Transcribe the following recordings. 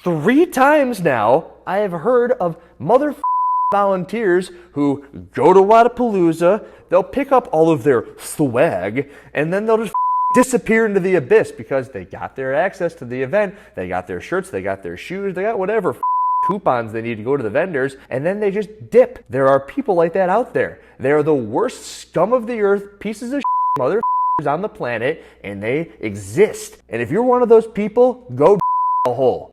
3 times now, I have heard of volunteers who go to Wodapalooza, they'll pick up all of their swag, and then they'll just disappear into the abyss because they got their access to the event, they got their shirts, they got their shoes, they got whatever coupons they need to go to the vendors, and then they just dip. There are people like that out there. They are the worst scum of the earth, pieces of mother on the planet, and they exist. And if you're one of those people, go a hole.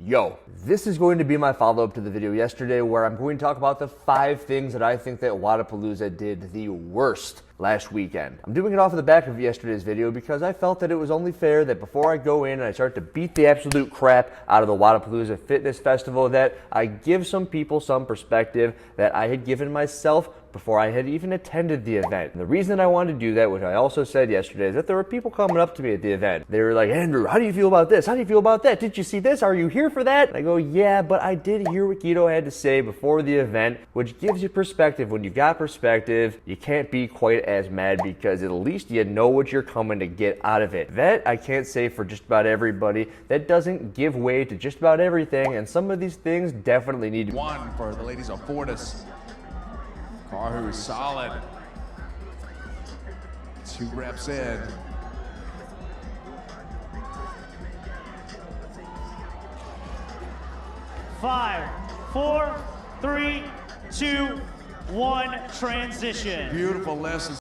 Yo, this is going to be my follow-up to the video yesterday where I'm going to talk about the 5 things that I think that Wodapalooza did the worst last weekend. I'm doing it off of the back of yesterday's video because I felt that it was only fair that before I go in and I start to beat the absolute crap out of the Wodapalooza Fitness Festival, that I give some people some perspective that I had given myself before I had even attended the event. And the reason I wanted to do that, which I also said yesterday, is that there were people coming up to me at the event. They were like, Andrew, how do you feel about this? How do you feel about that? Did you see this? Are you here for that? And I go, yeah, but I did hear what Guido had to say before the event, which gives you perspective. When you got perspective, you can't be quite as mad because at least you know what you're coming to get out of it. That I can't say for just about everybody. That doesn't give way to just about everything, and some of these things definitely need to. 1 for the ladies of Vendettas. Carhu is solid. 2 reps in. Five, 4, 3, 2, 1, transition. Beautiful lessons.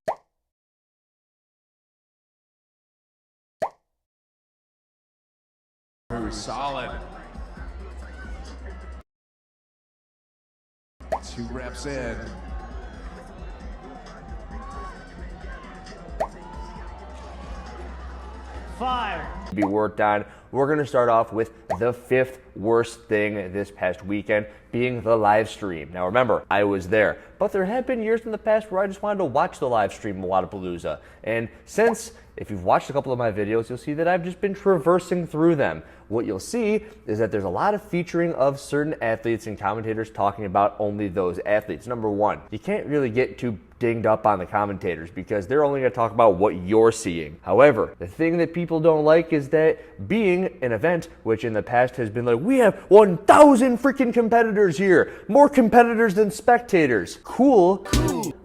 Carhu is solid. 2 reps in. Fire. Be worked on. We're going to start off with the 5th worst thing this past weekend, being the live stream. Now remember, I was there, but there have been years in the past where I just wanted to watch the live stream of Wodapalooza. And since, if you've watched a couple of my videos, you'll see that I've just been traversing through them. What you'll see is that there's a lot of featuring of certain athletes and commentators talking about only those athletes. Number 1, you can't really get too dinged up on the commentators because they're only going to talk about what you're seeing. However, the thing that people don't like is that being an event, which in the past has been like, we have 1,000 freaking competitors here, more competitors than spectators. Cool.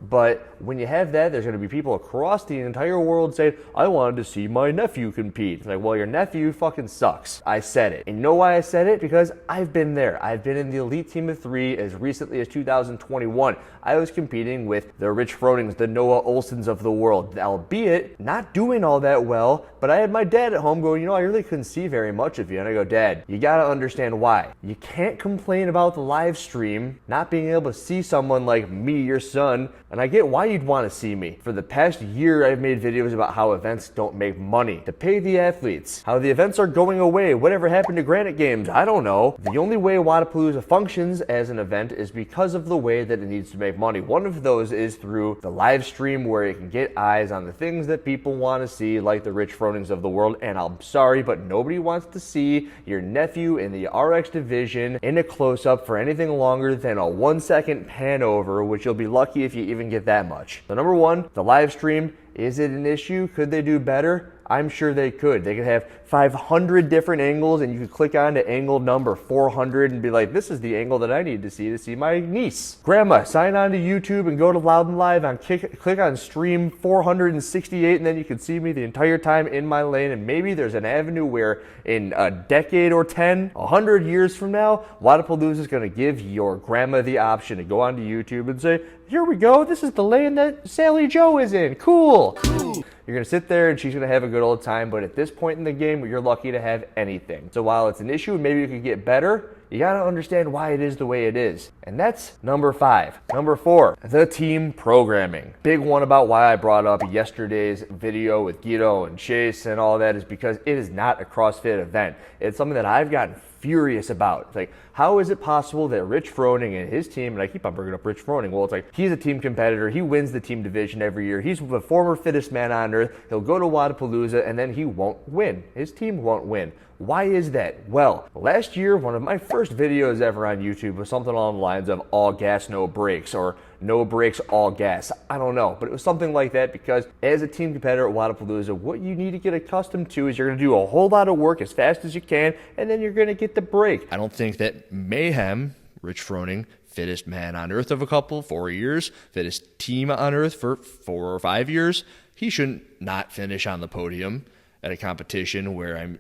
But when you have that, there's going to be people across the entire world saying, I wanted to see my nephew compete. It's like, well, your nephew fucking sucks. I said it. And you know why I said it? Because I've been there. I've been in the elite team of 3 as recently as 2021. I was competing with the Rich Fronings, the Noah Olsons of the world, albeit not doing all that well, but I had my dad at home going, you know, I really couldn't see very much of you. And I go, Dad, you got to understand why. You can't complain about the live stream, not being able to see someone like me, your son, and I get why you'd want to see me. For the past year, I've made videos about how events don't make money to pay the athletes, how the events are going away, whatever happened to Granite Games, I don't know. The only way Wodapalooza functions as an event is because of the way that it needs to make money. One of those is through the live stream where it can get eyes on the things that people want to see, like the Rich Fronings of the world. And I'm sorry, but nobody wants to see your nephew in the RX division in a close-up for anything longer than a 1-second pan over, which you'll be lucky if you even get that much. So number 1, the live stream. Is it an issue? Could they do better? I'm sure they could. They could have 500 different angles, and you could click on to angle number 400 and be like, this is the angle that I need to see my niece. Grandma, sign on to YouTube and go to Loud and Live on click on stream 468, and then you can see me the entire time in my lane. And maybe there's an avenue where in a decade or 10, 100 years from now, Wodapalooza is going to give your grandma the option to go onto YouTube and say, here we go, this is the lane that Sally Joe is in. Cool. You're going to sit there and she's going to have a good old time, but at this point in the game, you're lucky to have anything. So while it's an issue and maybe you could get better, you got to understand why it is the way it is. And that's number 5. Number 4, the team programming. Big one about why I brought up yesterday's video with Guido and Chase and all that is because it is not a CrossFit event. It's something that I've gotten furious about. It's like, how is it possible that Rich Froning and his team, and I keep on bringing up Rich Froning, well, it's like, he's a team competitor, he wins the team division every year, he's the former fittest man on earth, he'll go to Wodapalooza, and then he won't win. His team won't win. Why is that? Well, last year, one of my first videos ever on YouTube was something along the lines of all gas, no brakes, or no brakes, all gas. I don't know, but it was something like that because as a team competitor at Wodapalooza, what you need to get accustomed to is you're going to do a whole lot of work as fast as you can, and then you're going to get the break. I don't think that Mayhem, Rich Froning, fittest man on earth of a couple, 4 years, fittest team on earth for 4 or 5 years, he shouldn't not finish on the podium at a competition where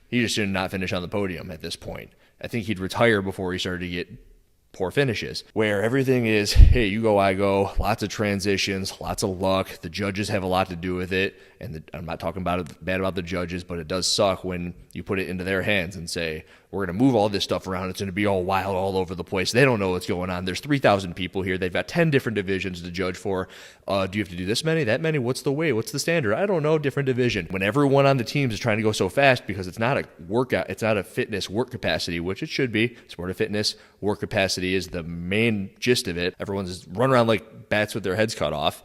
he just should not finish on the podium at this point. I think he'd retire before he started to get poor finishes, where everything is, hey, you go, I go, lots of transitions, lots of luck. The judges have a lot to do with it, and I'm not talking bad about the judges, but it does suck when you put it into their hands and say, we're going to move all this stuff around. It's going to be all wild all over the place. They don't know what's going on. There's 3,000 people here. They've got 10 different divisions to judge for. Do you have to do this many, that many? What's the way? What's the standard? I don't know. Different division. When everyone on the teams is trying to go so fast because it's not a workout, it's not a fitness work capacity, which it should be. Sport of fitness work capacity is the main gist of it. Everyone's just run around like bats with their heads cut off.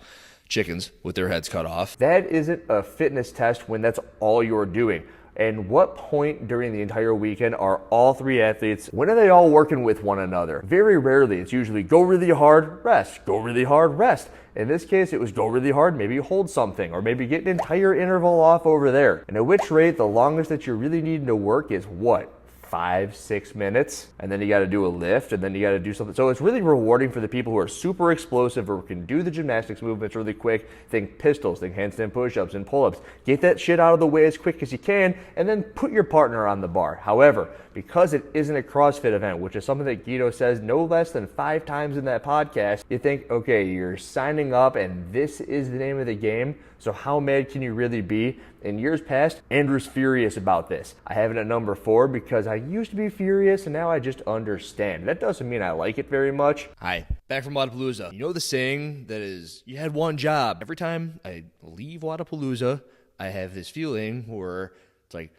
Chickens with their heads cut off. That isn't a fitness test when that's all you're doing. And what point during the entire weekend are all three athletes, when are they all working with one another? Very rarely. It's usually go really hard, rest, go really hard, rest. In this case, it was go really hard, maybe hold something, or maybe get an entire interval off over there. And at which rate, the longest that you're really needing to work is what? 5-6 minutes, and then you got to do a lift, and then you got to do something. So it's really rewarding for the people who are super explosive or can do the gymnastics movements really quick. Think pistols, think handstand push-ups and pull-ups. Get that shit out of the way as quick as you can, and then put your partner on the bar. However, because it isn't a CrossFit event, which is something that Guido says no less than 5 times in that podcast, you think, okay, you're signing up and this is the name of the game, so how mad can you really be? In years past, Andrew's furious about this. I have it at number 4 because I used to be furious and now I just understand. That doesn't mean I like it very much. Hi, back from Wodapalooza. You know the saying that is, you had one job. Every time I leave Wodapalooza, I have this feeling where it's like,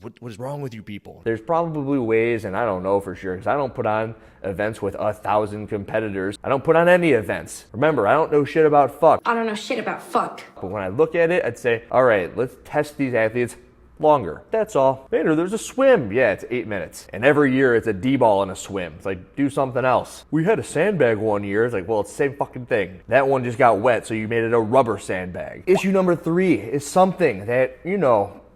what is wrong with you people? There's probably ways, and I don't know for sure, because I don't put on events with 1,000 competitors. I don't put on any events. Remember, I don't know shit about fuck. I don't know shit about fuck. But when I look at it, I'd say, all right, let's test these athletes longer. That's all. Later, there's a swim. Yeah, it's 8 minutes. And every year, it's a D-ball and a swim. It's like, do something else. We had a sandbag one year. It's like, well, it's the same fucking thing. That one just got wet, so you made it a rubber sandbag. Issue number 3 is something that,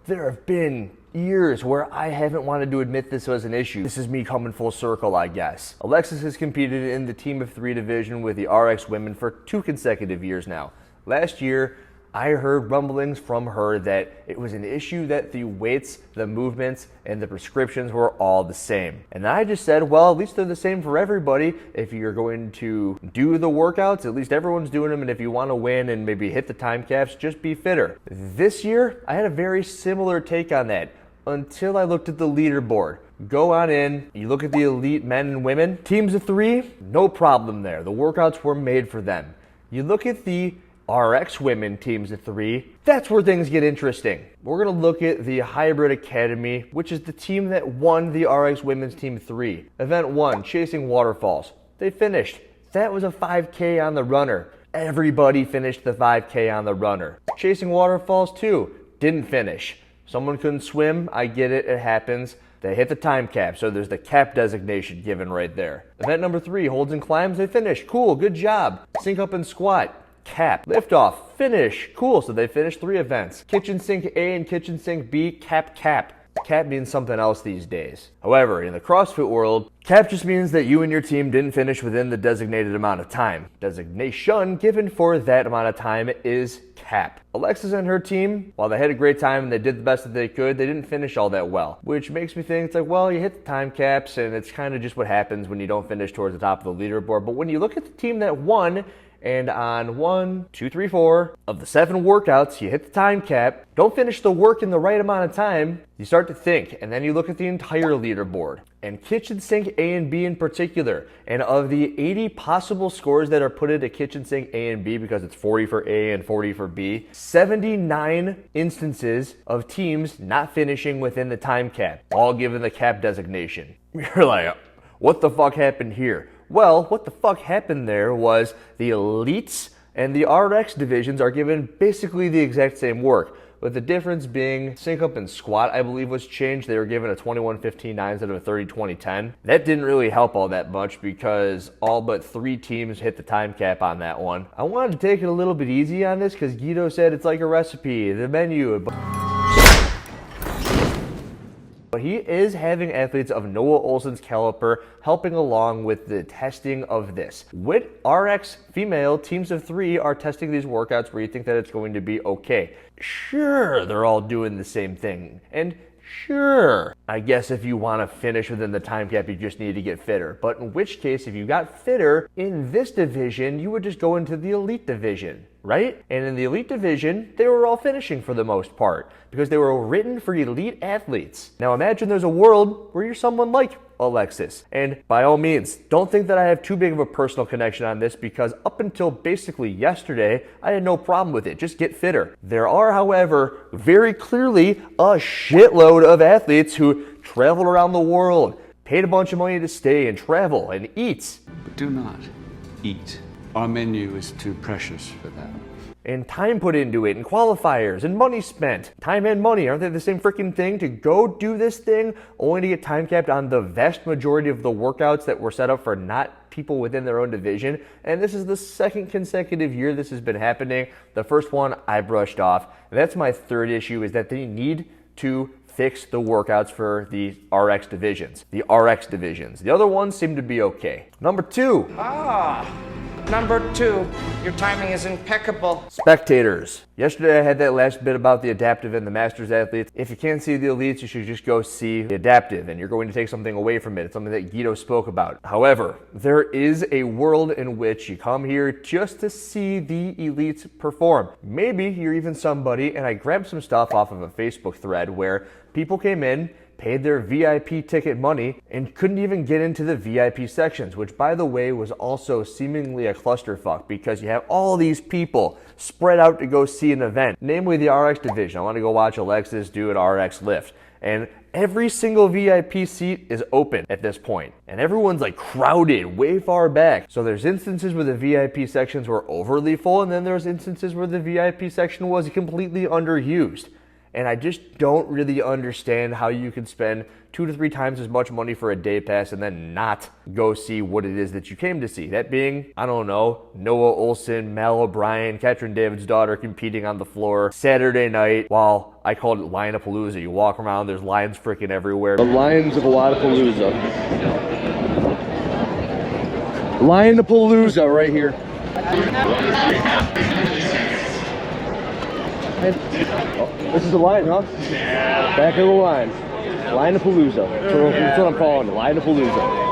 there have been years where I haven't wanted to admit this was an issue. This is me coming full circle, I guess. Alexis has competed in the team of 3 division with the RX women for 2 consecutive years now. Last year, I heard rumblings from her that it was an issue that the weights, the movements, and the prescriptions were all the same. And I just said, well, at least they're the same for everybody. If you're going to do the workouts, at least everyone's doing them. And if you want to win and maybe hit the time caps, just be fitter. This year, I had a very similar take on that until I looked at the leaderboard. Go on in, you look at the elite men and women. Teams of 3, no problem there. The workouts were made for them. You look at the RX women teams of 3, that's where things get interesting. We're going to look at the Hybrid Academy, which is the team that won the RX women's team 3. Event 1, Chasing Waterfalls. They finished. That was a 5K on the runner. Everybody finished the 5K on the runner. Chasing Waterfalls 2, didn't finish. Someone couldn't swim, I get it, it happens. They hit the time cap, so there's the cap designation given right there. Event number 3, Holds and Climbs, they finished. Cool, good job. Sink up and squat. Cap. Lift off. Finish. Cool. So they finished 3 events. Kitchen sink A and kitchen sink B. Cap. Cap means something else these days. However, in the CrossFit world, cap just means that you and your team didn't finish within the designated amount of time. Designation given for that amount of time is cap. Alexis and her team, while they had a great time and they did the best that they could, they didn't finish all that well, which makes me think it's like, well, you hit the time caps and it's kind of just what happens when you don't finish towards the top of the leaderboard. But when you look at the team that won, and on 1, 2, 3, 4 of the 7 workouts, you hit the time cap, don't finish the work in the right amount of time, you start to think, and then you look at the entire leaderboard. And kitchen sink A and B in particular, and of the 80 possible scores that are put into kitchen sink A and B, because it's 40 for A and 40 for B, 79 instances of teams not finishing within the time cap, all given the cap designation. You're like, what the fuck happened here? Well, what the fuck happened there was the elites and the RX divisions are given basically the exact same work. with the difference being sync up and squat, I believe, was changed. They were given a 21-15-9 instead of a 30-20-10. That didn't really help all that much because all but 3 teams hit the time cap on that one. I wanted to take it a little bit easy on this because Guido said it's like a recipe, the menu. But he is having athletes of Noah Olson's caliber helping along with the testing of this. With RX female, teams of 3 are testing these workouts where you think that it's going to be okay. Sure, they're all doing the same thing. And sure, I guess if you want to finish within the time cap, you just need to get fitter. But in which case, if you got fitter in this division, you would just go into the elite division, right? And in the elite division, they were all finishing for the most part because they were written for elite athletes. Now imagine there's a world where you're someone like Alexis. And by all means, don't think that I have too big of a personal connection on this because up until basically yesterday, I had no problem with it. Just get fitter. There are, however, very clearly a shitload of athletes who travel around the world, paid a bunch of money to stay and travel and eat. But do not eat. Our menu is too precious for that. And time put into it, and qualifiers, and money spent. Time and money, aren't they the same freaking thing? To go do this thing, only to get time capped on the vast majority of the workouts that were set up for not people within their own division. And this is the second consecutive year this has been happening. The first one I brushed off. And that's my third issue, is that they need to fix the workouts for the RX divisions. The other ones seem to be okay. Number 2. Number 2, your timing is impeccable. Spectators. Yesterday I had that last bit about the adaptive and the masters athletes. If you can't see the elites, you should just go see the adaptive, and you're going to take something away from it. It's something that Guido spoke about. However, there is a world in which you come here just to see the elites perform. Maybe you're even somebody, and I grabbed some stuff off of a Facebook thread where people came in, paid their VIP ticket money, and couldn't even get into the VIP sections, which by the way was also seemingly a clusterfuck because you have all these people spread out to go see an event, namely the RX division. I want to go watch Alexis do an RX lift. And every single VIP seat is open at this point. And everyone's like crowded way far back. So there's instances where the VIP sections were overly full, and then there's instances where the VIP section was completely underused. And I just don't really understand how you can spend 2 to 3 times as much money for a day pass and then not go see what it is that you came to see. That being, I don't know, Noah Olson, Mal O'Brien, Katrin David's daughter competing on the floor Saturday night while I called it Wodapalooza. You walk around, there's lions freaking everywhere. The lions of Wodapalooza. Lionapalooza right here. This is the line, huh? Yeah. Back of the line. Lionapalooza. That's what I'm calling it. Lionapalooza.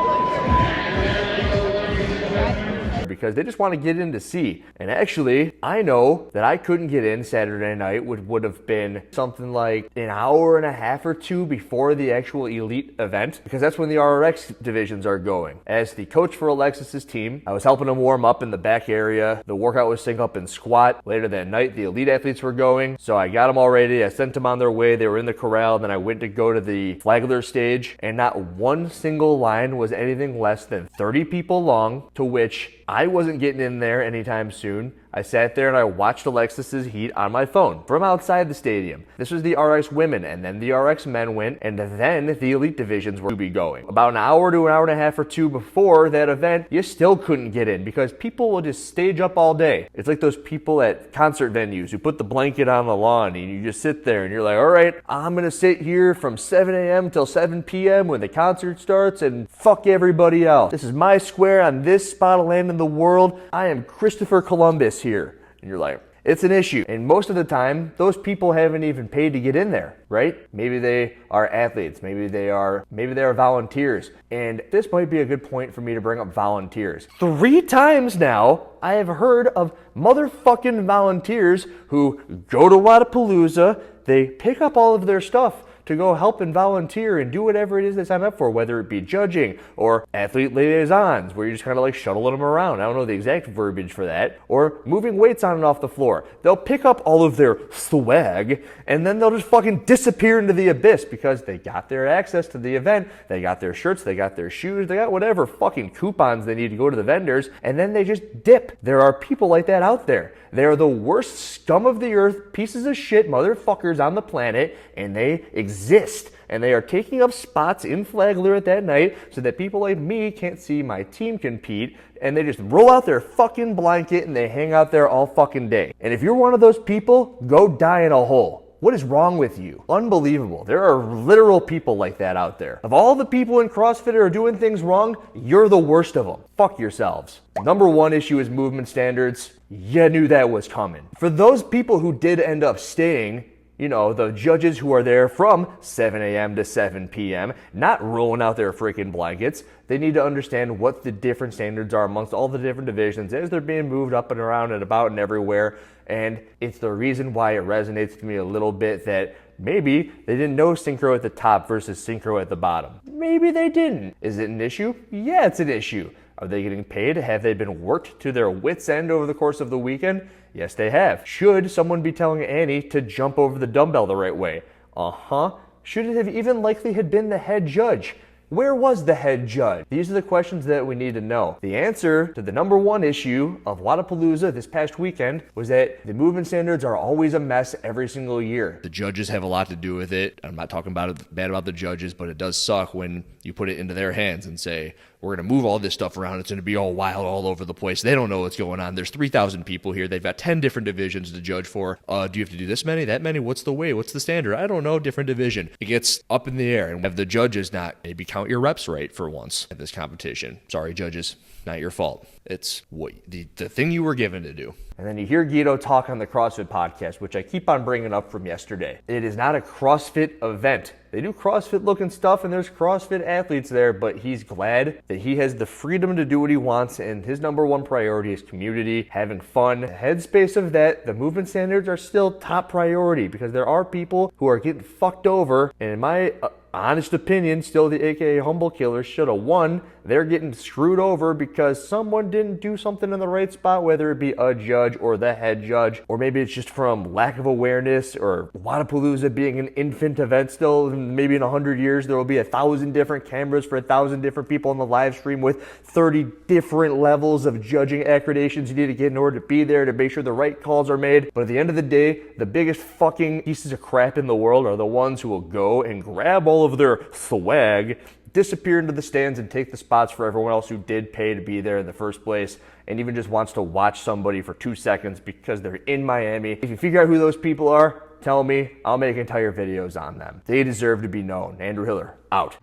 Because they just want to get in to see. And actually, I know that I couldn't get in Saturday night, which would have been something like an hour and a half or 2 before the actual elite event, because that's when the RX divisions are going. As the coach for Alexis's team, I was helping them warm up in the back area. The workout was sync up and squat. Later that night, the elite athletes were going. So I got them all ready. I sent them on their way. They were in the corral. Then I went to go to the flagler stage, and not one single line was anything less than 30 people long, to which I wasn't getting in there anytime soon. I sat there and I watched Alexis's heat on my phone from outside the stadium. This was the RX women, and then the RX men went, and then the elite divisions were to be going. About an hour to an hour and a half or 2 before that event, you still couldn't get in because people will just stage up all day. It's like those people at concert venues who put the blanket on the lawn and you just sit there and you're like, all right, I'm gonna sit here from 7 a.m. till 7 p.m. when the concert starts and fuck everybody else. This is my square on this spot of land in the world. I am Christopher Columbus here. And you're like, it's an issue. And most of the time, those people haven't even paid to get in there, right? Maybe they are athletes, maybe they are volunteers. And this might be a good point for me to bring up volunteers. 3 times now, I have heard of motherfucking volunteers who go to Wodapalooza, they pick up all of their stuff to go help and volunteer and do whatever it is they sign up for, whether it be judging or athlete liaisons, where you're just kind of like shuttling them around. I don't know the exact verbiage for that. Or moving weights on and off the floor. They'll pick up all of their swag and then they'll just fucking disappear into the abyss because they got their access to the event, they got their shirts, they got their shoes, they got whatever fucking coupons they need to go to the vendors, and then they just dip. There are people like that out there. They are the worst scum of the earth, pieces of shit motherfuckers on the planet, and they exist. And they are taking up spots in Flagler at that night so that people like me can't see my team compete, and they just roll out their fucking blanket and they hang out there all fucking day. And if you're one of those people, go die in a hole. What is wrong with you? Unbelievable. There are literal people like that out there. Of all the people in CrossFit who are doing things wrong, you're the worst of them. Fuck yourselves. Number one issue is movement standards. You knew that was coming. For those people who did end up staying, you know, the judges who are there from 7 a.m. to 7 p.m., not rolling out their freaking blankets, they need to understand what the different standards are amongst all the different divisions as they're being moved up and around and about and everywhere. And it's the reason why it resonates to me a little bit that maybe they didn't know synchro at the top versus synchro at the bottom. Maybe they didn't. Is it an issue? Yeah, it's an issue. Are they getting paid? Have they been worked to their wits' end over the course of the weekend? Yes, they have. Should someone be telling Annie to jump over the dumbbell the right way? Should it have even likely had been the head judge? Where was the head judge? These are the questions that we need to know. The answer to the number one issue of Wodapalooza this past weekend was that the movement standards are always a mess every single year. The judges have a lot to do with it. I'm not talking bad about the judges, but it does suck when you put it into their hands and say, we're going to move all this stuff around. It's going to be all wild all over the place. They don't know what's going on. There's 3,000 people here. They've got 10 different divisions to judge for. Do you have to do this many, that many? What's the way? What's the standard? I don't know. Different division. It gets up in the air, and have the judges not maybe count your reps right for once at this competition. Sorry, judges. Not your fault. It's what the thing you were given to do. And then you hear Guido talk on the CrossFit podcast, which I keep on bringing up from yesterday. It is not a CrossFit event. They do CrossFit looking stuff and there's CrossFit athletes there, but he's glad that he has the freedom to do what he wants, and his number one priority is community, having fun. The headspace of that, the movement standards are still top priority because there are people who are getting fucked over, and in my honest opinion, still the AKA Humble Killers should have won. They're getting screwed over because someone didn't do something in the right spot, whether it be a judge or the head judge, or maybe it's just from lack of awareness, or Wodapalooza being an infant event still. Maybe in 100 years there will be 1,000 different cameras for 1,000 different people on the live stream with 30 different levels of judging accreditations you need to get in order to be there to make sure the right calls are made. But at the end of the day, the biggest fucking pieces of crap in the world are the ones who will go and grab all of their swag, disappear into the stands, and take the spots for everyone else who did pay to be there in the first place, and even just wants to watch somebody for 2 seconds because they're in Miami. If you figure out who those people are, tell me. I'll make entire videos on them. They deserve to be known. Andrew Hiller, out.